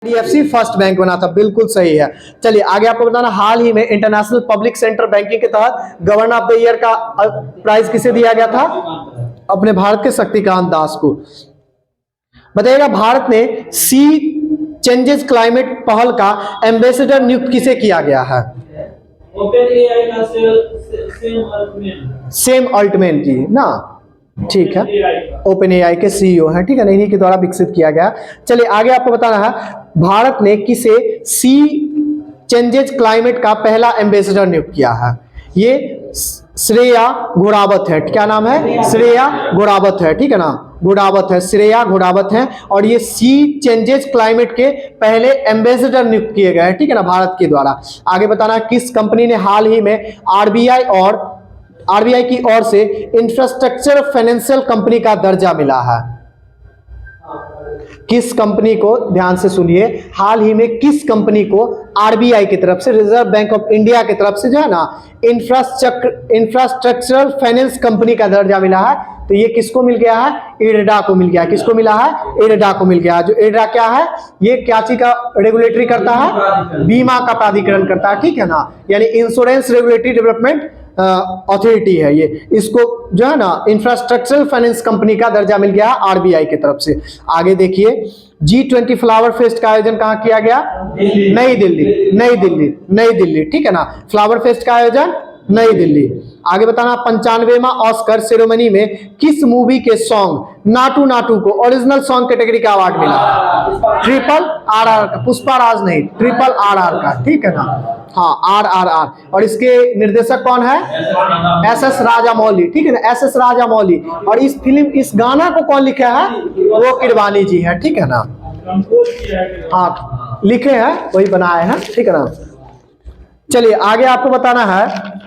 IDFC first bank बना था, बिल्कुल सही है। चलिए आगे आपको बताना, हाल ही में इंटरनेशनल पब्लिक सेक्टर बैंकिंग के तहत गवर्नर ऑफ द ईयर का प्राइज किसे दिया गया था? अपने भारत के शक्तिकांत दास को। बताइएगा, भारत ने सी चेंजेस क्लाइमेट पहल का एम्बेसडर नियुक्त किसे किया गया है? OpenAI का सेम अल्टमैन जी ना, ठीक है, OpenAI के CEO हैं, ठीक है ना, इन्हीं के द्वारा विकसित किया गया। चलिए आगे आपको बताना है, भारत ने किसे सी चेंजेस क्लाइमेट का पहला एम्बेसडर नियुक्त किया है? ये श्रेया घोड़ावत है। क्या नाम है? श्रेया घोड़ावत है, ठीक है ना, घोड़ावत है, श्रेया घोड़ावत है। और ये सी चेंजेस क्लाइमेट के पहले एम्बेसडर नियुक्त किए गए हैं, ठीक है ना, भारत के द्वारा। आगे बताना, किस कंपनी ने हाल ही में आरबीआई की ओर से इंफ्रास्ट्रक्चर फाइनेंशियल कंपनी का दर्जा मिला है? किस कंपनी को, ध्यान से सुनिए, हाल ही में किस कंपनी को आरबीआई की तरफ से, रिजर्व बैंक ऑफ इंडिया की तरफ से जो है ना, इंफ्रास्ट्रक्चरल फाइनेंस कंपनी का दर्जा मिला है? तो ये किसको मिल गया है? इरडा को मिल गया। किसको मिला है? इरडा को मिल गया। जो इरडा क्या है? ये क्या चीज का रेगुलेटरी करता है? बीमा का प्राधिकरण करता है, ठीक है ना, यानी इंश्योरेंस रेगुलेटरी डेवलपमेंट अथॉरिटी है ये। इसको जो है ना, इंफ्रास्ट्रक्चरल फाइनेंस कंपनी का दर्जा मिल गया आरबीआई की तरफ से। आगे देखिए, G20 फ्लावर फेस्ट का आयोजन कहां किया गया? नई दिल्ली, ठीक है ना, फ्लावर फेस्ट का आयोजन नई दिल्ली। आगे बताना, 95वां ऑस्कर सेरेमनी में किस मूवी के सॉन्ग नाटू नाटू को ओरिजिनल सॉन्ग कैटेगरी का अवार्ड मिला? RRR का, पुष्पा राज नहीं, RRR का, ठीक है ना, हाँ, RRR। और इसके निर्देशक कौन है? SS राजामौली, ठीक है ना, SS राजामौली। और इस फिल्म, इस गाना को कौन लिखा है? वो किरवानी जी है, ठीक है ना, हाँ, लिखे हैं, वही बनाए हैं, ठीक है ना। चलिए आगे आपको बताना है,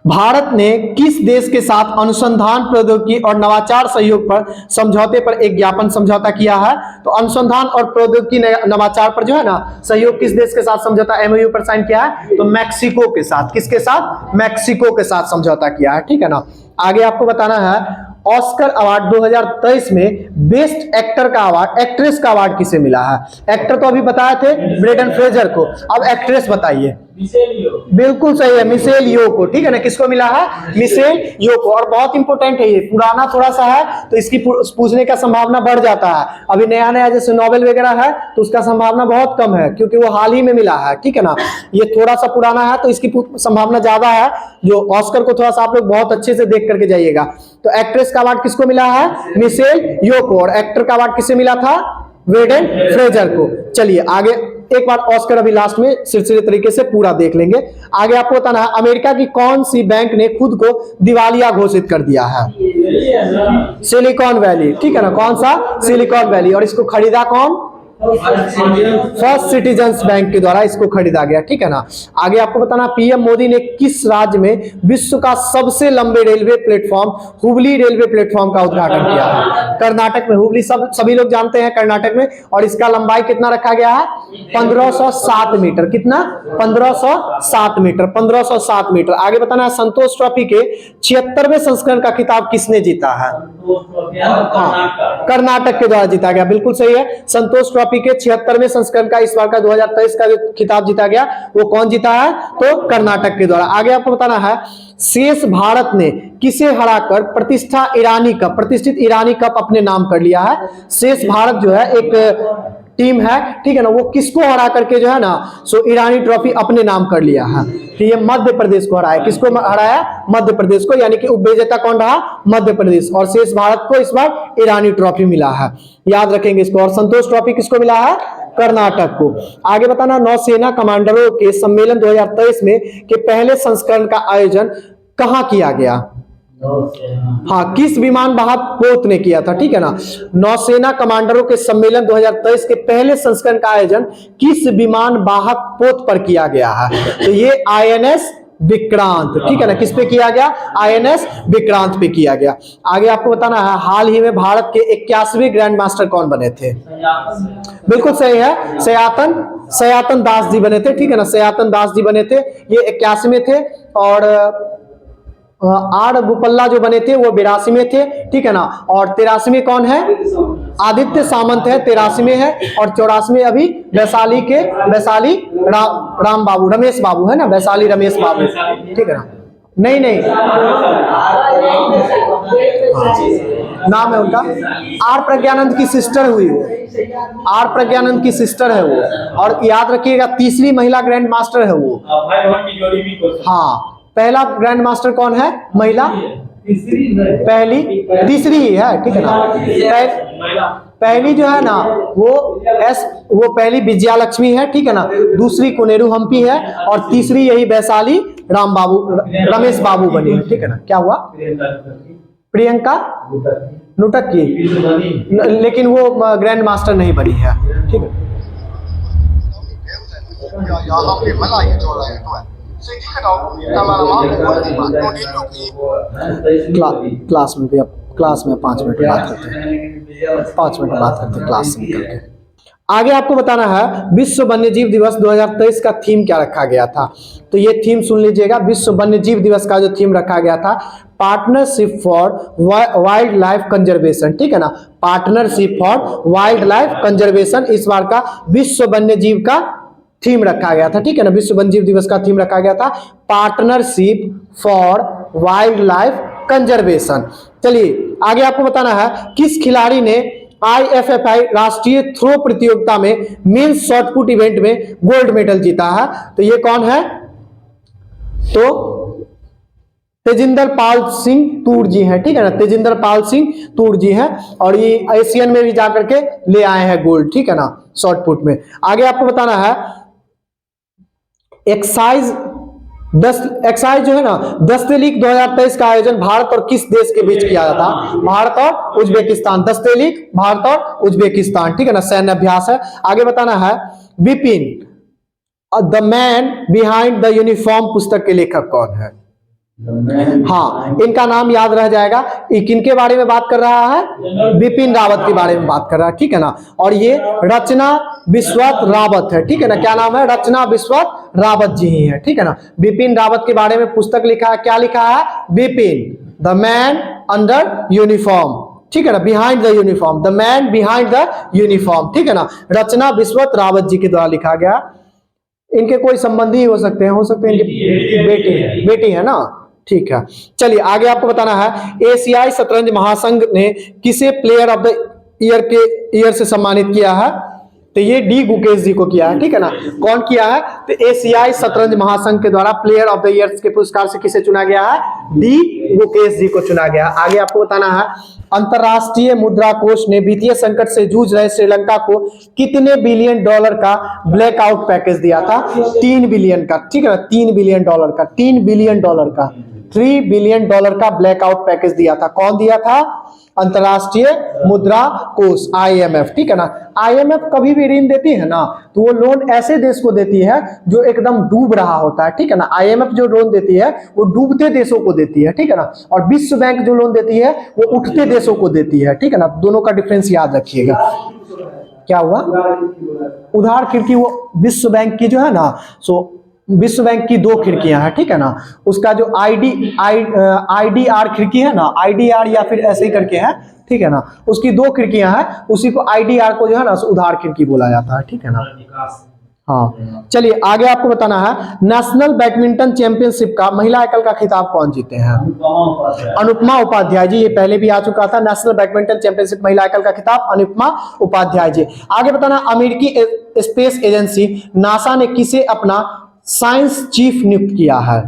भारत ने किस देश के साथ अनुसंधान प्रौद्योगिकी और नवाचार सहयोग पर समझौते पर एक ज्ञापन समझौता किया है? तो अनुसंधान और प्रौद्योगिकी नवाचार पर जो है ना, सहयोग किस देश के साथ समझौता MOU पर साइन किया है? तो मैक्सिको के साथ। किसके साथ? मैक्सिको के साथ समझौता किया है, ठीक है ना। आगे आपको बताना है, ऑस्कर अवार्ड 2023 में बेस्ट एक्टर का अवार्ड, एक्ट्रेस का अवार्ड किसे मिला है? एक्टर तो अभी बताए थे ब्रेंडन फ्रेजर को, अब एक्ट्रेस बताइए। बिल्कुल सही है, मिशेल यो को, ठीक है ना। किसको मिला है? मिशेल यो को। और बहुत इंपॉर्टेंट है, ये पुराना थोड़ा सा है तो इसकी पूछने का संभावना बढ़ जाता है। अभी नया नया जैसे नोबेल वगैरह है तो उसका संभावना बहुत कम है, क्योंकि वो हाल ही में मिला है, ठीक है ना। ये थोड़ा सा पुराना है तो इसकी संभावना ज्यादा है। जो ऑस्कर को थोड़ा सा आप लोग बहुत अच्छे से देख करके जाइएगा। तो एक्ट्रेस का अवार्ड किसको मिला है? मिशेल यो को। और एक्टर का अवार्ड किसे मिला था? ब्रेंडन फ्रेजर को। चलिए आगे एक बार ऑस्कर अभी लास्ट में सिलसिले तरीके से पूरा देख लेंगे। आगे आपको बताना है, अमेरिका की कौन सी बैंक ने खुद को दिवालिया घोषित कर दिया है? सिलिकॉन वैली, ठीक है ना, कौन सा? Silicon valley. और इसको खरीदा कौन? फर्स्ट सिटीजन्स बैंक के द्वारा इसको खरीदा गया, ठीक है ना। आगे आपको बताना, पीएम मोदी ने किस राज्य में विश्व का सबसे लंबे railway platform Hubli railway platform का उद्घाटन किया है? कर्नाटक में। हुबली सभी लोग जानते हैं कर्नाटक में। और इसका लंबाई कितना रखा गया है? 1507 मीटर। कितना? 1507 मीटर, 1507 मीटर। आगे बताना है, संतोष ट्रॉफी के 76वें संस्करण का खिताब किसने जीता है? कर्नाटक के द्वारा जीता गया, बिल्कुल सही है। संतोष ट्रॉफी के 76वें संस्करण का इस बार का 2023 का जो खिताब जीता गया वो कौन जीता है? तो कर्नाटक के द्वारा। आगे आपको बताना है, शेष भारत ने किसे हराकर प्रतिष्ठित ईरानी कप अपने नाम कर लिया है? शेष भारत जो है एक टीम है, ठीक है ना, वो किसको हरा करके जो है ना, सो ईरानी ट्रॉफी अपने नाम कर लिया है? तो ये मध्य प्रदेश को हराया। किसको हराया? मध्य प्रदेश को, यानी कि उपविजेता कौन रहा? मध्य प्रदेश। और शेष भारत को इस बार ईरानी ट्रॉफी मिला है, याद रखेंगे इसको। और संतोष ट्रॉफी किसको मिला है? कर्नाटक को। आगे बताना, नौसेना कमांडरों के सम्मेलन 2023 में के पहले संस्करण का आयोजन कहां किया गया? हाँ, किस विमान वाहक पोत ने किया था, ठीक है ना। नौसेना कमांडरों के सम्मेलन 2023 के पहले संस्करण का आयोजन किस विमान वाहक पोत पर किया गया है? तो ये INS विक्रांत, ठीक है ना। किस पे किया गया? INS विक्रांत पे किया गया। आगे आपको बताना है, हाल ही में भारत के 81वें ग्रैंड मास्टर कौन बने थे? बिल्कुल सही है, सयातन दास जी बने थे, ठीक है ना, सयातन दास जी बने थे। ये 81वें थे। और आर बोपल्ला जो बने थे वो 82 में थे, ठीक है ना। और 83 में कौन है? आदित्य सामंत है, 83 में है। और 84 में अभी वैशाली के राम बाबू, रमेश बाबू है ना, वैशाली रमेश बाबू, ठीक है ना। नहीं नहीं, नाम है उनका, आर प्रज्ञानंद की सिस्टर हुई वो, आर प्रज्ञानंद की सिस्टर है वो। और याद रखिएगा तीसरी महिला ग्रैंड मास्टर है वो। हाँ, पहला ग्रैंड मास्टर कौन है? महिला पहली, तीसरी ही है, ठीक है ना। पहली जो है ना वो पहली विजया लक्ष्मी है, ठीक है ना। दूसरी कुनेरू हम्पी है और तीसरी यही वैशाली रमेश बाबू बनी है, ठीक है ना। क्या हुआ? प्रियंका नुटक की, लेकिन वो ग्रैंड मास्टर नहीं बनी है, ठीक है। क्लास में भी, अब क्लास में 5 मिनट बात करते हैं, 5 मिनट बात करते हैं क्लास से निकल के। आगे आपको बताना है विश्व वन्यजीव दिवस 2023 का थीम क्या रखा गया था। तो ये थीम सुन लीजिएगा, विश्व वन्यजीव दिवस का जो थीम रखा गया था, partnership for wild life conservation, ठीक है ना। Partnership for wild life conservation इस बार का विश्व वन्यजीव का थीम रखा गया था, ठीक है ना। विश्व वन्यजीव दिवस का थीम रखा गया था partnership for wild life conservation. चलिए आगे आपको बताना है किस खिलाड़ी ने IFFI राष्ट्रीय थ्रो प्रतियोगिता में मेंस शॉट पुट इवेंट में गोल्ड मेडल जीता है। तो ये कौन है? तो तेजिंदर पाल सिंह तूर जी हैं, ठीक है ना। तेजिंदर पाल सिंह तूर जी हैं और ये एशियन में भी जाकर के ले आए हैं गोल्ड, ठीक है ना, शॉट पुट में। आगे आपको बताना है एक्साइज जो है ना, दस्तलीक 2023 का आयोजन भारत और किस देश के बीच किया था? भारत और उज्बेकिस्तान। दस्तलीक भारत और उज्बेकिस्तान, ठीक है ना, सैन्य अभ्यास है। आगे बताना है Vipin the man behind the uniform पुस्तक के लेखक कौन है? हाँ, इनका नाम याद रह जाएगा। किनके बारे में बात कर रहा है? बिपिन रावत के बारे में बात कर रहा है, ठीक है ना। और ये रचना बिस्वत रावत है, ठीक है ना। क्या नाम है? रचना बिस्वत रावत जी ही है, ठीक है ना। बिपिन रावत के बारे में पुस्तक लिखा है, क्या लिखा है? Bipin the man under uniform, ठीक है ना, behind the uniform, the man behind the uniform, ठीक है ना। रचना बिस्वत रावत जी के द्वारा लिखा गया। इनके कोई संबंधी हो सकते हैं, इनकी बेटी है ना, ठीक है। चलिए आगे आपको बताना है एशियाई शतरंज महासंघ ने किसे प्लेयर ऑफ द ईयर से सम्मानित किया है? तो ये डी गुकेश जी को किया है, ठीक है ना। कौन किया है? तो एशियाई शतरंज महासंघ के द्वारा प्लेयर ऑफ द ईयर के पुरस्कार से किसे चुना गया है? डी गुकेश जी को चुना गया। आगे आपको बताना है अंतरराष्ट्रीय मुद्रा कोष ने वित्तीय संकट से जूझ रहे श्रीलंका को कितने बिलियन डॉलर का ब्लैकआउट पैकेज दिया था? 3 बिलियन का, ठीक है ना, 3 बिलियन डॉलर का, 3 बिलियन डॉलर का, 3 बिलियन डॉलर का ब्लैकआउट पैकेज दिया था। कौन दिया था? अंतरराष्ट्रीय मुद्रा कोष, IMF, ठीक है ना। IMF कभी भी ऋण देती है ना तो वो लोन ऐसे देश को देती है जो एकदम डूब रहा होता है, ठीक है ना। IMF जो लोन देती है वो डूबते देशों को देती है, ठीक है ना। और विश्व बैंक जो लोन देती है वो उठते देशों को देती है, ठीक है ना। दोनों का डिफरेंस याद रखिएगा। क्या हुआ? उधार खिड़की वो विश्व बैंक की जो है ना, सो विश्व बैंक की 2 खिड़कियां हैं, ठीक है ना। उसका जो IDR खिड़की है ना, IDR या फिर ऐसे ही करके है, ठीक है ना, उसकी 2 खिड़कियां हैं, उसी को IDR को जो है ना उधार खिड़की बोला जाता है, ठीक है ना। हाँ, चलिए आगे आपको बताना है नेशनल बैडमिंटन चैंपियनशिप का महिला एकल का खिताब कौन जीते हैं? अनुपमा उपाध्याय जी। ये पहले भी आ चुका था, नेशनल बैडमिंटन चैंपियनशिप महिला एकल का खिताब अनुपमा उपाध्याय जी। आगे बताना अमेरिकी स्पेस एजेंसी नासा ने किसे अपना साइंस चीफ नियुक्त किया है?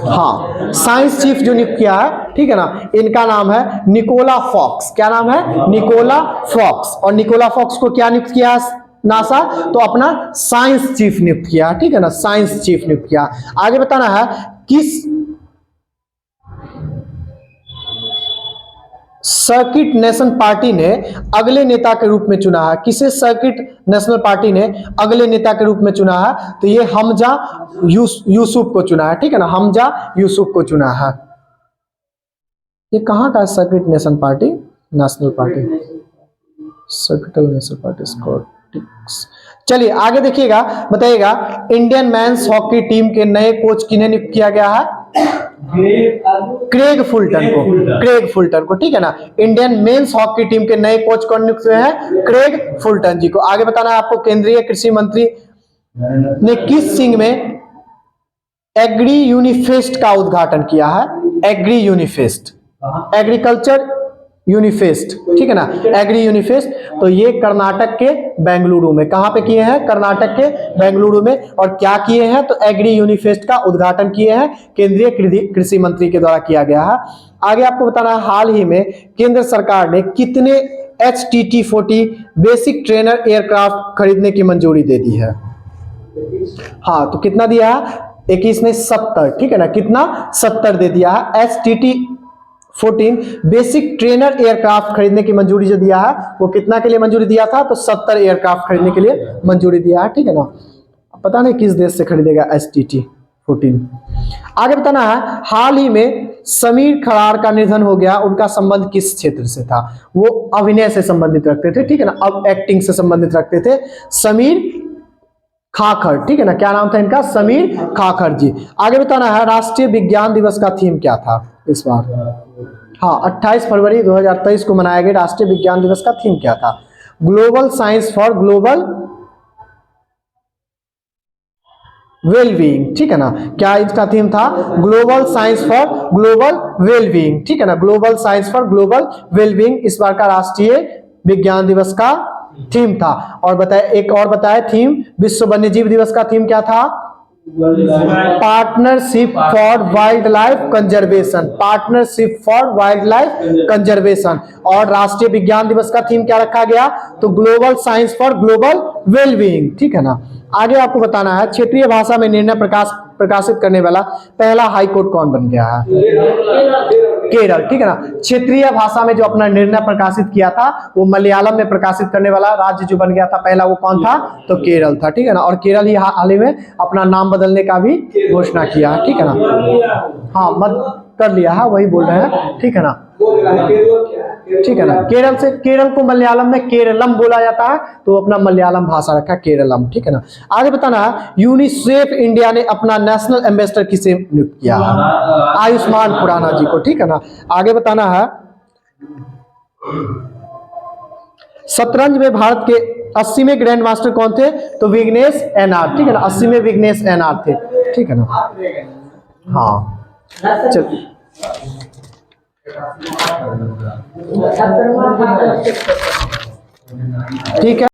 हाँ, साइंस चीफ जो नियुक्त किया है, ठीक है ना, इनका नाम है निकोला फॉक्स। क्या नाम है? Nicola Fox. और निकोला फॉक्स को क्या नियुक्त किया नासा? तो अपना साइंस चीफ नियुक्त किया, ठीक है ना, साइंस चीफ नियुक्त किया। आगे बताना है किस सर्किट नेशन पार्टी ने अगले नेता के रूप में चुना है? किसे सर्किट नेशनल पार्टी ने अगले नेता के रूप में चुना है? तो ये हमजा यूसुफ को चुना है, ठीक है ना, हमजा यूसुफ को चुना है। ये कहां का circuit nation party? National party, सर्किटल नेशनल पार्टी स्कॉटिक्स। चलिए आगे देखिएगा, बताइएगा इंडियन मेंस हॉकी टीम के नए कोच किन्हें नियुक्त किया गया है? क्रेग फुलटन को, ठीक है ना। इंडियन मेंस हॉकी टीम के नए कोच कौन नियुक्त हुए हैं? क्रेग फुलटन जी को। आगे बताना है आपको, केंद्रीय कृषि मंत्री ने किस सिंह में एग्री यूनिफेस्ट का उद्घाटन किया है? एग्री यूनिफेस्ट, एग्रीकल्चर यूनिफेस्ट, ठीक है ना, एग्री यूनिफेस्ट। तो ये कर्नाटक के बेंगलुरु में, कहां पे किए हैं? कर्नाटक के बेंगलुरु में। और क्या किए हैं? तो एग्री यूनिफेस्ट का उद्घाटन किए हैं, केंद्रीय कृषि मंत्री के द्वारा किया गया है। आगे आपको बताना है, हाल ही में केंद्र सरकार ने कितने HTT-40 बेसिक ट्रेनर एयरक्राफ्ट खरीदने की मंजूरी दे दी है? हाँ, तो कितना दिया है? 21 ने 70, ठीक है ना, कितना? 70 दे दिया है। HTT-14 बेसिक ट्रेनर एयरक्राफ्ट खरीदने की मंजूरी जो दिया है वो कितना के लिए मंजूरी दिया था? तो 70 एयरक्राफ्ट खरीदने के लिए मंजूरी दिया है, ठीक है ना। पता नहीं किस देश से खरीदेगा HTT-14। आगे बताना है, हाल ही में समीर खरार का निधन हो गया, उनका संबंध किस क्षेत्र से था? वो अभिनय से संबंधित रखते थे, ठीक है ना, अब एक्टिंग से संबंधित रखते थे। समीर खाखर, ठीक है ना, क्या नाम था इनका? समीर खाखर जी। आगे बताना है, राष्ट्रीय विज्ञान दिवस का थीम क्या था इस बार? हाँ, 28 फरवरी 2023 को मनाया गया राष्ट्रीय विज्ञान दिवस का थीम क्या था? Global science for global wellbeing, ठीक है ना। क्या इसका थीम था? Global science for global wellbeing, ठीक है ना, global science for global wellbeing इस बार का राष्ट्रीय विज्ञान दिवस का थीम था। और बताए, एक और बताए थीम, विश्व वन्यजीव दिवस का थीम क्या था? Partnership for wild life conservation, partnership for wild life conservation. और राष्ट्रीय विज्ञान दिवस का थीम क्या रखा गया? तो global science for global wellbeing, ठीक है ना। आगे आपको बताना है, क्षेत्रीय भाषा में निर्णय प्रकाशित करने वाला पहला हाई कोर्ट कौन बन गया है? केरल, ठीक है ना। क्षेत्रीय भाषा में जो अपना निर्णय प्रकाशित किया था वो मलयालम में प्रकाशित करने वाला राज्य जो बन गया था पहला, वो कौन था? तो केरल था, ठीक है ना। और केरल ही हाल ही में अपना नाम बदलने का भी घोषणा किया, ठीक है ना। हाँ, मत कर लिया है, वही बोल रहे हैं, ठीक है ना, ठीक है ना। केरल से, केरल को मलयालम में केरलम बोला जाता है, तो अपना मलयालम भाषा रखा केरलम, ठीक है ना। आगे बताना है, यूनिसेफ इंडिया ने अपना नेशनल एम्बेसडर किसे नियुक्त किया है? आयुष्मान खुराना जी को, ठीक है ना। आगे बताना है, शतरंज में भारत के 80वें ग्रैंड मास्टर कौन थे? तो विघ्नेश एनआर, ठीक है ना, 80वें विघ्नेश एनआर थे, ठीक है ना। हाँ, चल ठीक है।